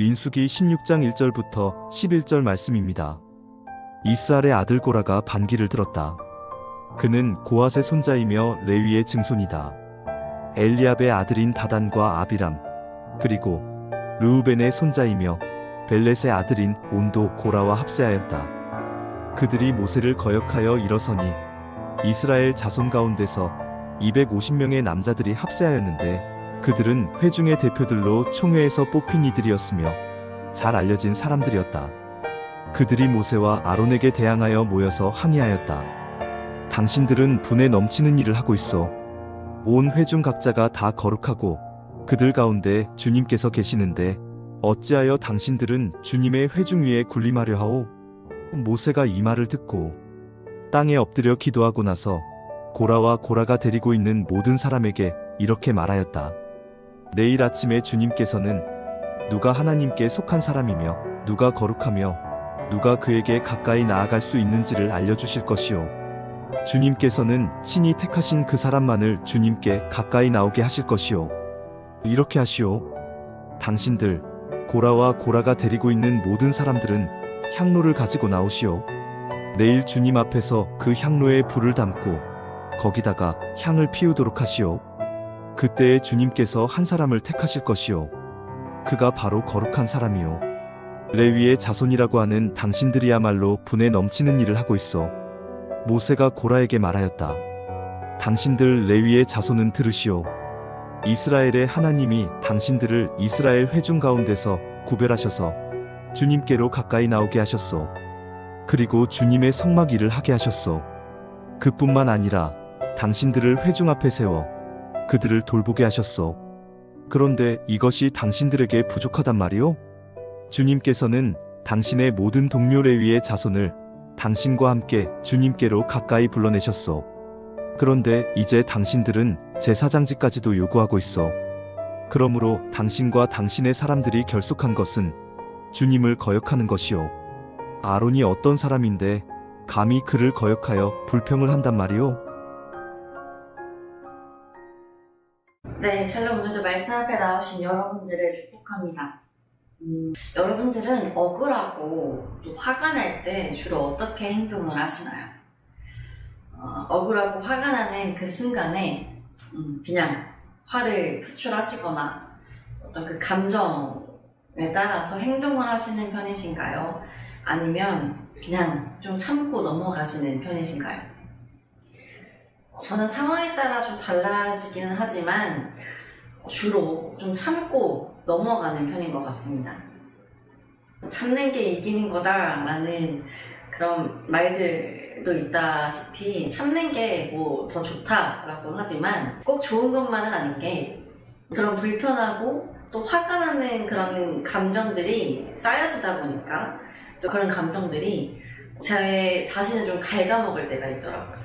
민수기 16장 1절부터 11절 말씀입니다. 이스알의 아들 고라가 반기를 들었다. 그는 고앗의 손자이며 레위의 증손이다. 엘리압의 아들인 다단과 아비람, 그리고 르우벤의 손자이며 벨렛의 아들인 온도 고라와 합세하였다. 그들이 모세를 거역하여 일어서니 이스라엘 자손 가운데서 250명의 남자들이 합세하였는데 그들은 회중의 대표들로 총회에서 뽑힌 이들이었으며 잘 알려진 사람들이었다. 그들이 모세와 아론에게 대항하여 모여서 항의하였다. 당신들은 분에 넘치는 일을 하고 있어. 온 회중 각자가 다 거룩하고 그들 가운데 주님께서 계시는데 어찌하여 당신들은 주님의 회중 위에 군림하려 하오? 모세가 이 말을 듣고 땅에 엎드려 기도하고 나서 고라와 고라가 데리고 있는 모든 사람에게 이렇게 말하였다. 내일 아침에 주님께서는 누가 하나님께 속한 사람이며 누가 거룩하며 누가 그에게 가까이 나아갈 수 있는지를 알려주실 것이요. 주님께서는 친히 택하신 그 사람만을 주님께 가까이 나오게 하실 것이요. 이렇게 하시오. 당신들 고라와 고라가 데리고 있는 모든 사람들은 향로를 가지고 나오시오. 내일 주님 앞에서 그 향로에 불을 담고 거기다가 향을 피우도록 하시오. 그때에 주님께서 한 사람을 택하실 것이요. 그가 바로 거룩한 사람이요. 레위의 자손이라고 하는 당신들이야말로 분에 넘치는 일을 하고 있어. 모세가 고라에게 말하였다. 당신들 레위의 자손은 들으시오. 이스라엘의 하나님이 당신들을 이스라엘 회중 가운데서 구별하셔서 주님께로 가까이 나오게 하셨소. 그리고 주님의 성막 일을 하게 하셨소. 그뿐만 아니라 당신들을 회중 앞에 세워 그들을 돌보게 하셨소. 그런데 이것이 당신들에게 부족하단 말이오? 주님께서는 당신의 모든 동료 레위의 자손을 당신과 함께 주님께로 가까이 불러내셨소. 그런데 이제 당신들은 제사장직까지도 요구하고 있어. 그러므로 당신과 당신의 사람들이 결속한 것은 주님을 거역하는 것이오. 아론이 어떤 사람인데 감히 그를 거역하여 불평을 한단 말이오? 네, 샬롬. 오늘도 말씀 앞에 나오신 여러분들을 축복합니다. 여러분들은 억울하고 또 화가 날 때 주로 어떻게 행동을 하시나요? 억울하고 화가 나는 그 순간에 그냥 화를 표출하시거나 어떤 그 감정에 따라서 행동을 하시는 편이신가요? 아니면 그냥 좀 참고 넘어가시는 편이신가요? 저는 상황에 따라 좀 달라지기는 하지만 주로 좀 참고 넘어가는 편인 것 같습니다. 참는 게 이기는 거다라는 그런 말들도 있다시피 참는 게 뭐 더 좋다라고 하지만 꼭 좋은 것만은 아닌 게 그런 불편하고 또 화가 나는 그런 감정들이 쌓여지다 보니까 또 그런 감정들이 제 자신을 좀 갉아먹을 때가 있더라고요.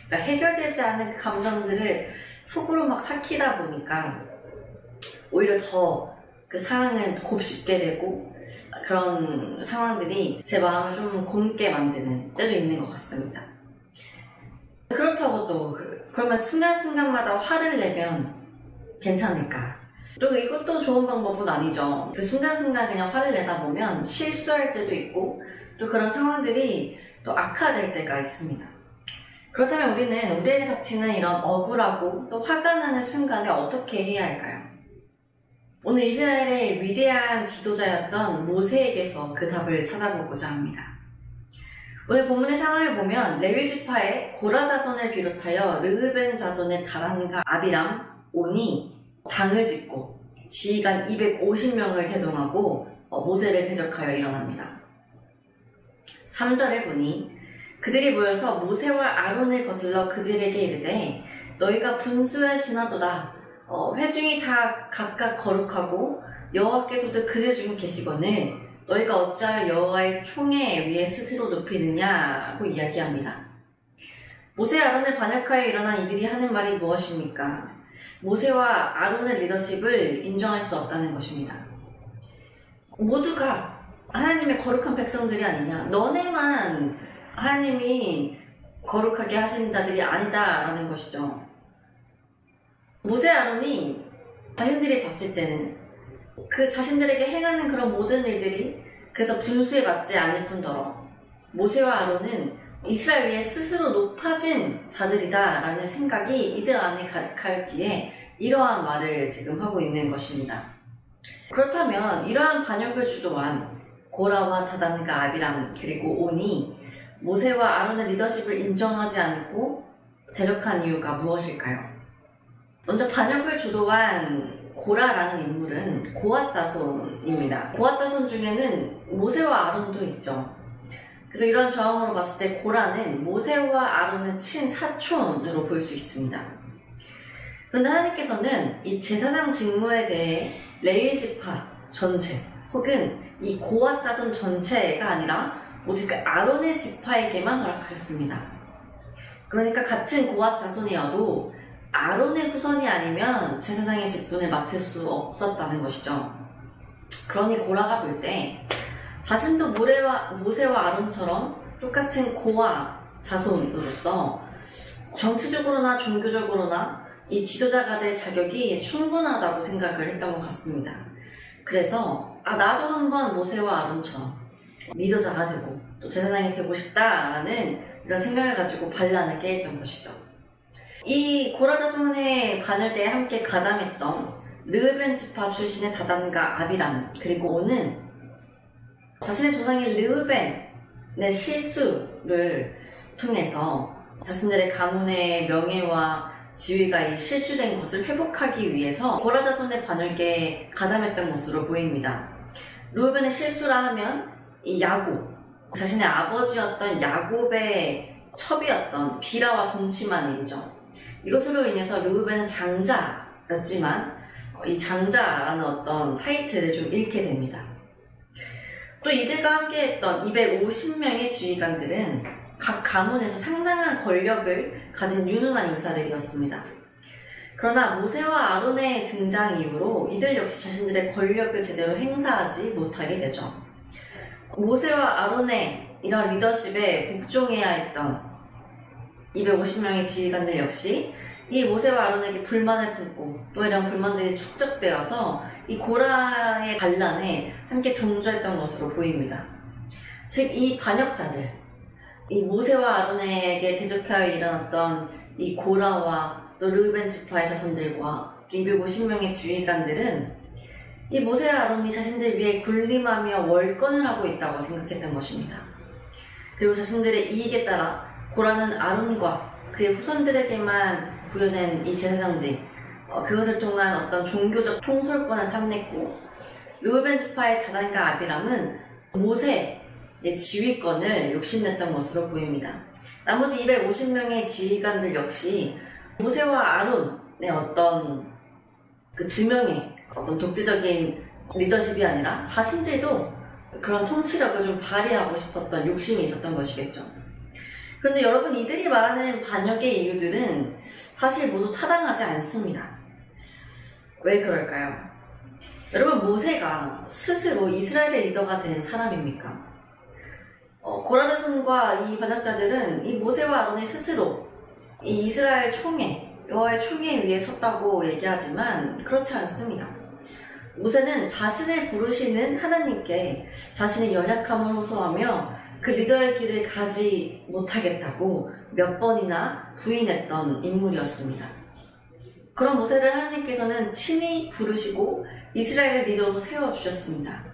그러니까 해결되지 않은 그 감정들을 속으로 막 삭히다 보니까 오히려 더 그 상황은 곱씹게 되고 그런 상황들이 제 마음을 좀 곪게 만드는 때도 있는 것 같습니다. 그렇다고 또 그러면 순간순간마다 화를 내면 괜찮을까? 또 이것도 좋은 방법은 아니죠. 그 순간순간 그냥 화를 내다 보면 실수할 때도 있고 또 그런 상황들이 또 악화될 때가 있습니다. 그렇다면 우리는 우리에게 닥치는 이런 억울하고 또 화가 나는 순간에 어떻게 해야 할까요? 오늘 이스라엘의 위대한 지도자였던 모세에게서 그 답을 찾아보고자 합니다. 오늘 본문의 상황을 보면 레위 지파의 고라 자손을 비롯하여 르우벤 자손의 다단과 아비람, 온이 당을 짓고 지휘관 250명을 대동하고 모세를 대적하여 일어납니다. 3절에 보니 그들이 모여서 모세와 아론을 거슬러 그들에게 이르되 너희가 분수에 지나도다. 회중이 다 각각 거룩하고 여호와께서도 그들 중에 계시거늘 너희가 어찌하여 여호와의 총회 위에 스스로 높이느냐고 이야기합니다. 모세 아론을 반역하여 일어난 이들이 하는 말이 무엇입니까? 모세와 아론의 리더십을 인정할 수 없다는 것입니다. 모두가 하나님의 거룩한 백성들이 아니냐, 너네만 하나님이 거룩하게 하신 자들이 아니다라는 것이죠. 모세 아론이 자신들이 봤을 때는 그 자신들에게 행하는 그런 모든 일들이 그래서 분수에 맞지 않을 뿐더러 모세와 아론은 이스라엘 위에 스스로 높아진 자들이다라는 생각이 이들 안에 가득하였기에 이러한 말을 지금 하고 있는 것입니다. 그렇다면 이러한 반역을 주도한 고라와 다단과 아비람 그리고 온이 모세와 아론의 리더십을 인정하지 않고 대적한 이유가 무엇일까요? 먼저 반역을 주도한 고라라는 인물은 고앗 자손입니다. 고앗 자손 중에는 모세와 아론도 있죠. 그래서 이런 저항으로 봤을 때 고라는 모세와 아론의 친사촌으로 볼 수 있습니다. 그런데 하나님께서는 이 제사장 직무에 대해 레위 지파 전체 혹은 이 고앗 자손 전체가 아니라 오직 아론의 지파에게만 허락하였습니다. 그러니까 같은 고앗 자손이어도 아론의 후손이 아니면 제사장의 직분을 맡을 수 없었다는 것이죠. 그러니 고라가 볼 때 자신도 모세와 아론처럼 똑같은 고아 자손으로서 정치적으로나 종교적으로나 이 지도자가 될 자격이 충분하다고 생각을 했던 것 같습니다. 그래서 나도 한번 모세와 아론처럼 리더자가 되고 또 제사장이 되고 싶다라는 이런 생각을 가지고 반란을 깨했던 것이죠. 이 고라 자손의 반열대에 함께 가담했던 르우벤 지파 출신의 다단과 아비람 그리고 온은 자신의 조상인 르우벤의 실수를 통해서 자신들의 가문의 명예와 지위가 실추된 것을 회복하기 위해서 고라 자손의 반열계에 가담했던 것으로 보입니다. 르우벤의 실수라 하면 이 야곱, 자신의 아버지였던 야곱의 첩이었던 비라와 동침한 일이죠. 이것으로 인해서 르우벤은 장자였지만 이 장자라는 어떤 타이틀을 좀 잃게 됩니다. 또 이들과 함께했던 250명의 지휘관들은 각 가문에서 상당한 권력을 가진 유능한 인사들이었습니다. 그러나 모세와 아론의 등장 이후로 이들 역시 자신들의 권력을 제대로 행사하지 못하게 되죠. 모세와 아론의 이런 리더십에 복종해야 했던 250명의 지휘관들 역시 이 모세와 아론에게 불만을 품고 또 이런 불만들이 축적되어서 이 고라의 반란에 함께 동조했던 것으로 보입니다. 즉 이 반역자들, 이 모세와 아론에게 대적하여 일어났던 이 고라와 또 르우벤 지파의 자손들과 250명의 지휘관들은 이 모세와 아론이 자신들 위해 군림하며 월권을 하고 있다고 생각했던 것입니다. 그리고 자신들의 이익에 따라 고라는 아론과 그의 후손들에게만 부여된 이 제사장직, 그것을 통한 어떤 종교적 통솔권을 탐냈고 르우벤 지파의 다단과 아비람은 모세의 지휘권을 욕심냈던 것으로 보입니다. 나머지 250명의 지휘관들 역시 모세와 아론의 어떤 그 두 명의 어떤 독재적인 리더십이 아니라 자신들도 그런 통치력을 좀 발휘하고 싶었던 욕심이 있었던 것이겠죠. 그런데 여러분, 이들이 말하는 반역의 이유들은 사실 모두 타당하지 않습니다. 왜 그럴까요? 여러분, 모세가 스스로 이스라엘의 리더가 된 사람입니까? 고라 자손과 이 반역자들은 이 모세와 아론이 스스로 이 이스라엘 총회, 여호와의 총회 위에 섰다고 얘기하지만 그렇지 않습니다. 모세는 자신을 부르시는 하나님께 자신의 연약함을 호소하며 그 리더의 길을 가지 못하겠다고 몇 번이나 부인했던 인물이었습니다. 그런 모세를 하나님께서는 친히 부르시고 이스라엘의 리더로 세워주셨습니다.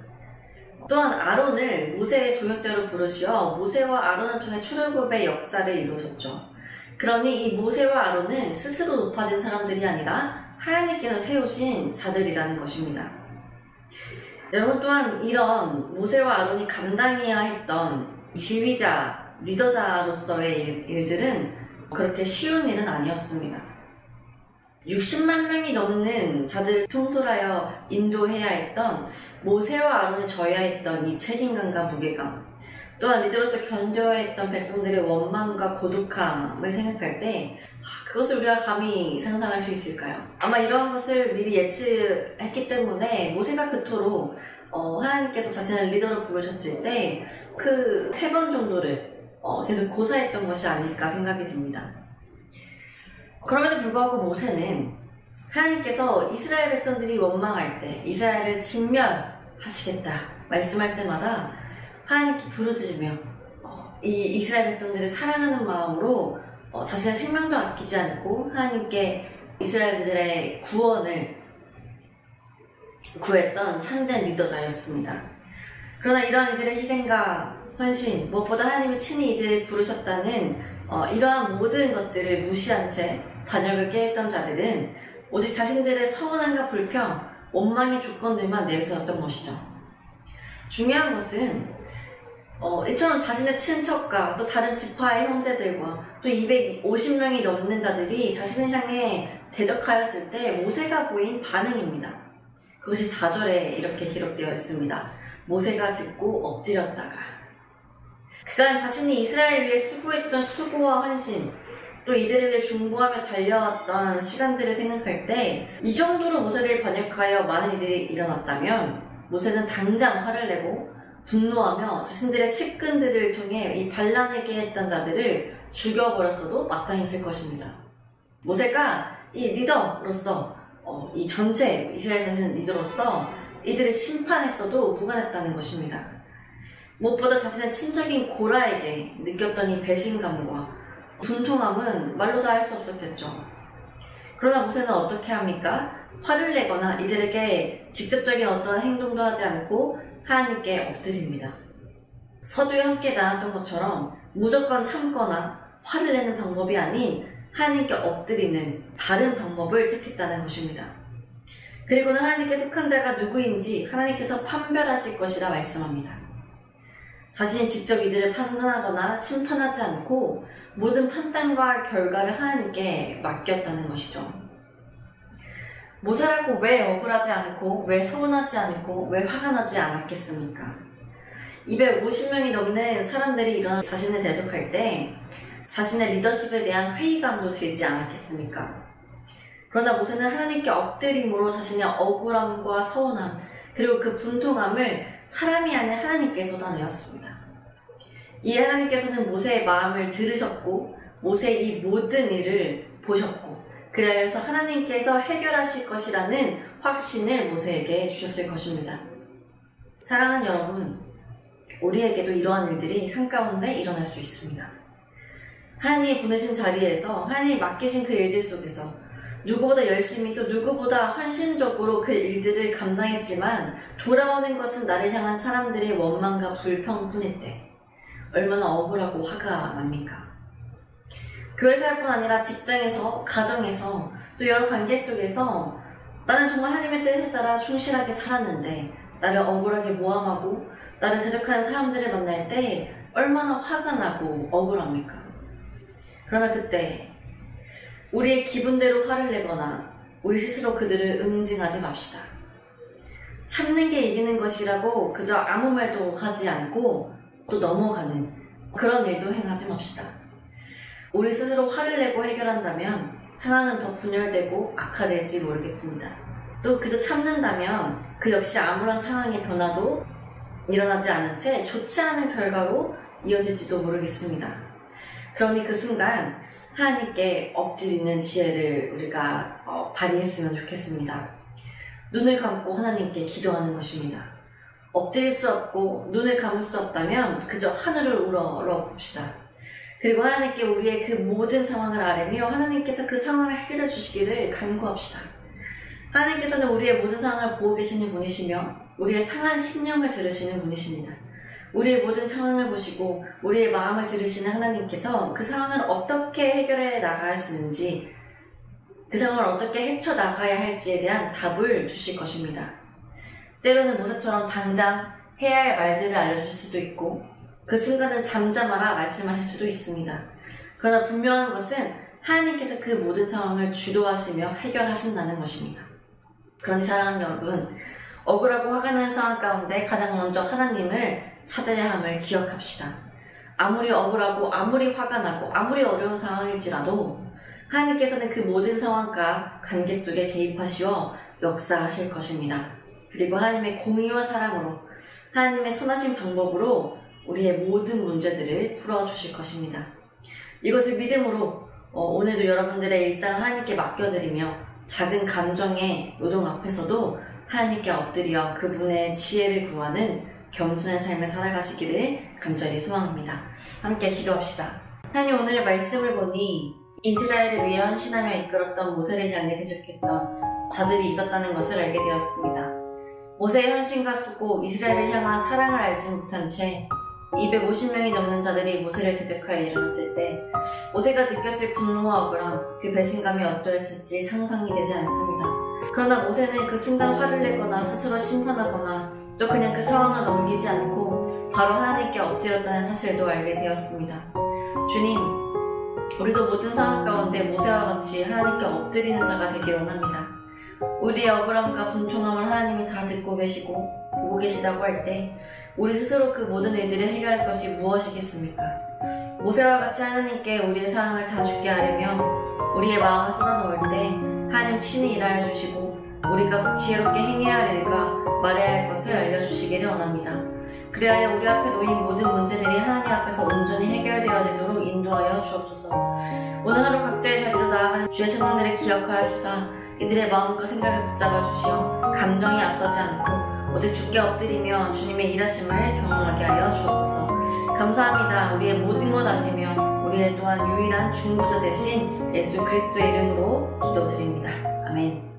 또한 아론을 모세의 동역자로 부르시어 모세와 아론을 통해 출애굽의 역사를 이루셨죠. 그러니 이 모세와 아론은 스스로 높아진 사람들이 아니라 하나님께서 세우신 자들이라는 것입니다. 여러분, 또한 이런 모세와 아론이 감당해야 했던 지휘자, 리더자로서의 일들은 그렇게 쉬운 일은 아니었습니다. 60만 명이 넘는 자들을 통솔하여 인도해야 했던 모세와 아론이 져야 했던 이 책임감과 무게감, 또한 리더로서 견뎌야 했던 백성들의 원망과 고독함을 생각할 때 그것을 우리가 감히 상상할 수 있을까요? 아마 이러한 것을 미리 예측했기 때문에 모세가 그토록 하나님께서 자신을 리더로 부르셨을 때 그 3번 정도를 계속 고사했던 것이 아닐까 생각이 듭니다. 그럼에도 불구하고 모세는 하나님께서 이스라엘 백성들이 원망할 때 이스라엘을 진멸하시겠다 말씀할 때마다 하나님께 부르짖으며 이 이스라엘 백성들을 사랑하는 마음으로 자신의 생명도 아끼지 않고 하나님께 이스라엘들의 구원을 구했던 참된 리더자였습니다. 그러나 이러한 이들의 희생과 헌신, 무엇보다 하나님이 친히 이들을 부르셨다는 이러한 모든 것들을 무시한 채 반역을 깨했던 자들은 오직 자신들의 서운함과 불평, 원망의 조건들만 내세웠던 것이죠. 중요한 것은 이처럼 자신의 친척과 또 다른 지파의 형제들과 또 250명이 넘는 자들이 자신을 향해 대적하였을 때 모세가 보인 반응입니다. 그것이 4절에 이렇게 기록되어 있습니다. 모세가 듣고 엎드렸다가 그간 자신이 이스라엘 위해 수고했던 수고와 헌신 또 이들을 위해 중보하며 달려왔던 시간들을 생각할 때 이 정도로 모세를 반역하여 많은 일들이 일어났다면 모세는 당장 화를 내고 분노하며 자신들의 측근들을 통해 이 반란에게 했던 자들을 죽여버렸어도 마땅했을 것입니다. 모세가 이 리더로서 이 전체 이스라엘 자신의 리더로서 이들을 심판했어도 무관했다는 것입니다. 무엇보다 자신의 친척인 고라에게 느꼈던 이 배신감과 분통함은 말로 다 할 수 없었겠죠. 그러나 모세는 어떻게 합니까? 화를 내거나 이들에게 직접적인 어떤 행동도 하지 않고 하나님께 엎드립니다. 서두에 함께 나눴던 것처럼 무조건 참거나 화를 내는 방법이 아닌 하나님께 엎드리는 다른 방법을 택했다는 것입니다. 그리고는 하나님께 속한 자가 누구인지 하나님께서 판별하실 것이라 말씀합니다. 자신이 직접 이들을 판단하거나 심판하지 않고 모든 판단과 결과를 하나님께 맡겼다는 것이죠. 모세라고 왜 억울하지 않고 왜 서운하지 않고 왜 화가 나지 않았겠습니까? 250명이 넘는 사람들이 일어나 자신을 대적할 때 자신의 리더십에 대한 회의감도 들지 않았겠습니까? 그러나 모세는 하나님께 엎드림으로 자신의 억울함과 서운함 그리고 그 분통함을 사람이 아닌 하나님께 쏟아내었습니다. 이에 하나님께서는 모세의 마음을 들으셨고 모세의 이 모든 일을 보셨고 그래서 하나님께서 해결하실 것이라는 확신을 모세에게 주셨을 것입니다. 사랑하는 여러분, 우리에게도 이러한 일들이 삶 가운데 일어날 수 있습니다. 하나님이 보내신 자리에서 하나님이 맡기신 그 일들 속에서 누구보다 열심히 또 누구보다 헌신적으로 그 일들을 감당했지만 돌아오는 것은 나를 향한 사람들의 원망과 불평뿐일 때 얼마나 억울하고 화가 납니까? 교회사뿐 아니라 직장에서, 가정에서 또 여러 관계 속에서 나는 정말 하나님의 뜻에 따라 충실하게 살았는데 나를 억울하게 모함하고 나를 대적하는 사람들을 만날 때 얼마나 화가 나고 억울합니까? 그러나 그때 우리의 기분대로 화를 내거나 우리 스스로 그들을 응징하지 맙시다. 참는 게 이기는 것이라고 그저 아무 말도 하지 않고 또 넘어가는 그런 일도 행하지 맙시다. 우리 스스로 화를 내고 해결한다면 상황은 더 분열되고 악화될지 모르겠습니다. 또 그저 참는다면 그 역시 아무런 상황의 변화도 일어나지 않은 채 좋지 않은 결과로 이어질지도 모르겠습니다. 그러니 그 순간 하나님께 엎드리는 지혜를 우리가 발휘했으면 좋겠습니다. 눈을 감고 하나님께 기도하는 것입니다. 엎드릴 수 없고 눈을 감을 수 없다면 그저 하늘을 우러러봅시다. 그리고 하나님께 우리의 그 모든 상황을 아뢰며 하나님께서 그 상황을 해결해 주시기를 간구합시다. 하나님께서는 우리의 모든 상황을 보고 계시는 분이시며 우리의 상한 심령을 들으시는 분이십니다. 우리의 모든 상황을 보시고 우리의 마음을 들으시는 하나님께서 그 상황을 어떻게 해결해 나가야 하시는지 그 상황을 어떻게 헤쳐나가야 할지에 대한 답을 주실 것입니다. 때로는 모세처럼 당장 해야 할 말들을 알려줄 수도 있고 그 순간은 잠잠하라 말씀하실 수도 있습니다. 그러나 분명한 것은 하나님께서 그 모든 상황을 주도하시며 해결하신다는 것입니다. 그러니 사랑하는 여러분, 억울하고 화가 나는 상황 가운데 가장 먼저 하나님을 찾아야 함을 기억합시다. 아무리 억울하고 아무리 화가 나고 아무리 어려운 상황일지라도 하나님께서는 그 모든 상황과 관계 속에 개입하시어 역사하실 것입니다. 그리고 하나님의 공의와 사랑으로 하나님의 선하신 방법으로 우리의 모든 문제들을 풀어주실 것입니다. 이것을 믿음으로 오늘도 여러분들의 일상을 하나님께 맡겨드리며 작은 감정의 요동 앞에서도 하나님께 엎드려 그분의 지혜를 구하는 겸손한 삶을 살아가시기를 간절히 소망합니다. 함께 기도합시다. 하나님, 오늘의 말씀을 보니 이스라엘을 위해 헌신하며 이끌었던 모세를 향해 대적했던 자들이 있었다는 것을 알게 되었습니다. 모세의 헌신과 수고, 이스라엘을 향한 사랑을 알지 못한 채 250명이 넘는 자들이 모세를 대적하여 일어났을 때 모세가 느꼈을 분노와 억울함, 그 배신감이 어떠했을지 상상이 되지 않습니다. 그러나 모세는 그 순간 화를 내거나 스스로 심판하거나 또 그냥 그 상황을 넘기지 않고 바로 하나님께 엎드렸다는 사실도 알게 되었습니다. 주님, 우리도 모든 상황 가운데 모세와 같이 하나님께 엎드리는 자가 되길 원합니다. 우리의 억울함과 분통함을 하나님이 다 듣고 계시고 보고 계시다고 할 때 우리 스스로 그 모든 일들을 해결할 것이 무엇이겠습니까? 모세와 같이 하나님께 우리의 상황을 다 죽게 하려며 우리의 마음을 쏟아놓을 때 하나님 친히 일하여 주시고 우리가 지혜롭게 행해야 할 일과 말해야 할 것을 알려주시기를 원합니다. 그리하여 우리 앞에 놓인 모든 문제들이 하나님 앞에서 온전히 해결되어지도록 인도하여 주옵소서. 오늘 하루 각자의 자리로 나아가는 주의 천명들을 기억하여 주사 이들의 마음과 생각을 붙잡아 주시어 감정이 앞서지 않고 오직 주께 엎드리며 주님의 일하심을 경험하게 하여 주옵소서. 감사합니다. 우리의 모든 것 아시며 우리의 또한 유일한 중보자 되신 예수 그리스도의 이름으로 기도드립니다. 아멘.